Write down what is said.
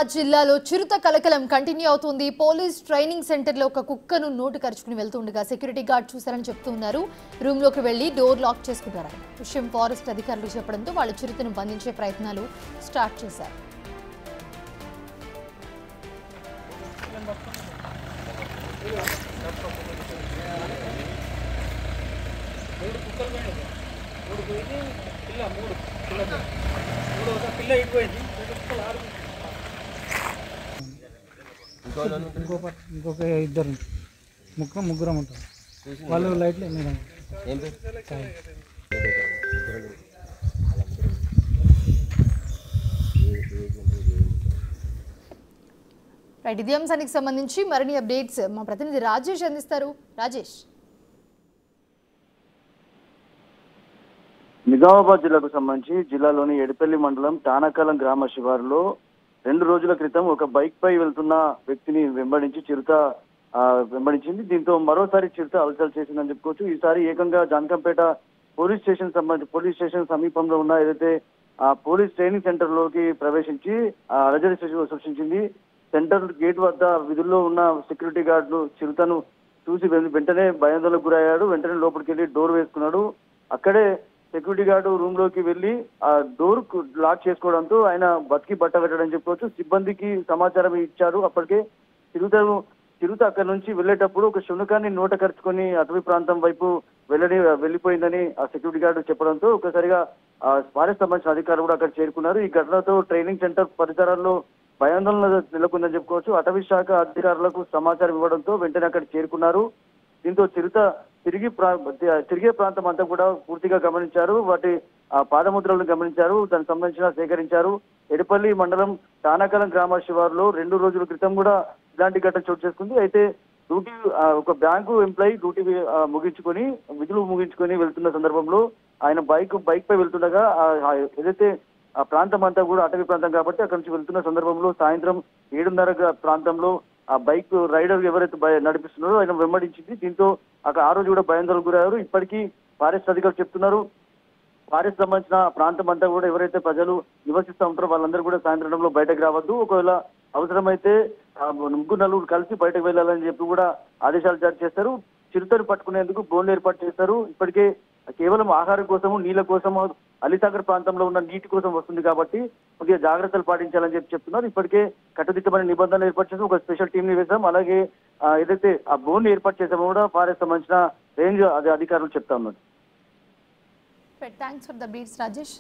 జిల్లాలో చిరుత కలకలం కంటిన్యూ అవుతుంది. పోలీస్ ట్రైనింగ్ సెంటర్ లో ఒక కుక్కను నోటు కరుచుకుని వెళ్తుండగా సెక్యూరిటీ గార్డ్ చూశారని చెప్తున్నారు. రూమ్ లోకి వెళ్లి డోర్ లాక్ చేసుకున్నారు. విషయం ఫారెస్ట్ అధికారులు చెప్పడంతో వాళ్ళు చిరుతను బంధించే ప్రయత్నాలు స్టార్ట్ చేశారు. ఇంకొక ఇద్దరు ముగ్గురం ఉంటారు. వాళ్ళు లైట్లు రైట్, ఇదే అంశానికి సంబంధించి మరిన్ని అప్డేట్స్ మా ప్రతినిధి రాజేష్ అందిస్తారు. రాజేష్, నిజామాబాద్ జిల్లాకు సంబంధించి జిల్లాలోని ఎడిపల్లి మండలం తానాకాలం గ్రామ శివారులో 2 రోజుల క్రితం ఒక బైక్ పై వెళ్తున్న వ్యక్తిని వెంబడించి చిరుత వెంబడించింది. దీంతో మరోసారి చిరుత అలచల్ చేసిందని చెప్పుకోవచ్చు. ఈసారి ఏకంగా జాన్కంపేట పోలీస్ స్టేషన్ సమీపంలో ఉన్న ఏదైతే పోలీస్ ట్రైనింగ్ సెంటర్ లోకి ప్రవేశించి అలజడి సృష్టించింది. సెంటర్ గేట్ వద్ద విధుల్లో ఉన్న సెక్యూరిటీ గార్డులు చిరుతను చూసి వెంటనే భయాందోళనకు గురయ్యాడు. వెంటనే లోపలికి వెళ్ళి డోర్ వేసుకున్నాడు. అక్కడే సెక్యూరిటీ గార్డు రూమ్ లోకి వెళ్లి ఆ డోర్ లాక్ చేసుకోవడంతో ఆయన బతికి బట్ట కట్టడని చెప్పుకోవచ్చు. సిబ్బందికి సమాచారం ఇచ్చారు. అప్పటికే చిరుత అక్కడి నుంచి వెళ్లేటప్పుడు ఒక శునకాన్ని నోట కరుచుకొని అటవీ ప్రాంతం వైపు వెళ్లిపోయిందని ఆ సెక్యూరిటీ గార్డు చెప్పడంతో ఒకసారిగా ఫారెస్ట్ సంబంధించిన అధికారులు కూడా అక్కడ చేరుకున్నారు. ఈ ఘటనతో ట్రైనింగ్ సెంటర్ పరిసరాల్లో భయాందోళన నెలకొందని చెప్పుకోవచ్చు. అటవీ శాఖ అధికారులకు సమాచారం ఇవ్వడంతో వెంటనే అక్కడ చేరుకున్నారు. దీంతో చిరుత తిరిగే ప్రాంతం అంతా కూడా పూర్తిగా గమనించారు. వాటి పాదముద్రలను గమనించారు. దానికి సంబంధించిన సేకరించారు. ఎడిపల్లి మండలం తానాకాలం గ్రామ శివారులో 2 రోజుల క్రితం కూడా ఇలాంటి ఘటన చోటు చేసుకుంది. అయితే ఒక బ్యాంకు ఎంప్లాయీ విధులు ముగించుకొని వెళ్తున్న సందర్భంలో ఆయన బైక్ పై వెళ్తుండగా ఏదైతే ఆ ప్రాంతం అంతా కూడా అటవీ ప్రాంతం కాబట్టి అక్కడి నుంచి వెళ్తున్న సందర్భంలో సాయంత్రం 7:30 ప్రాంతంలో ఆ బైక్ రైడర్ ఎవరైతే నడిపిస్తున్నారో ఆయన వెంబడించింది. దీంతో అక్కడ ఆ రోజు కూడా భయాందోళనకు గురయ్యారు. ఇప్పటికీ ఫారెస్ట్ అధికారులు చెప్తున్నారు, ఫారెస్ట్ సంబంధించిన ప్రాంతం అంతా కూడా ఎవరైతే ప్రజలు నివసిస్తూ ఉంటారో వాళ్ళందరూ కూడా సాయంత్రంలో బయటకు రావద్దు, ఒకవేళ అవసరమైతే 3-4 కలిసి బయటకు వెళ్ళాలని చెప్పి కూడా ఆదేశాలు జారీ చేస్తారు. చిరుతను పట్టుకునేందుకు బోన్లు ఏర్పాటు చేస్తారు. ఇప్పటికే కేవలం ఆహారం కోసము నీళ్ల కోసము అలీసాగర్ ప్రాంతంలో ఉన్న నీటి కోసం వస్తుంది కాబట్టి కొద్దిగా జాగ్రత్తలు పాటించాలని చెప్తున్నారు. ఇప్పటికే కట్టుదిట్టమైన నిబంధనలు ఏర్పాటు చేసి ఒక స్పెషల్ టీమ్ ని వేశాం. అలాగే ఏదైతే ఆ బోన్ ఏర్పాటు చేసామో కూడా ఫారెస్ట్ సంబంధించిన రేంజ్ అధికారులు చెప్తా ఉన్నారు. Thanks for the beats Rajesh.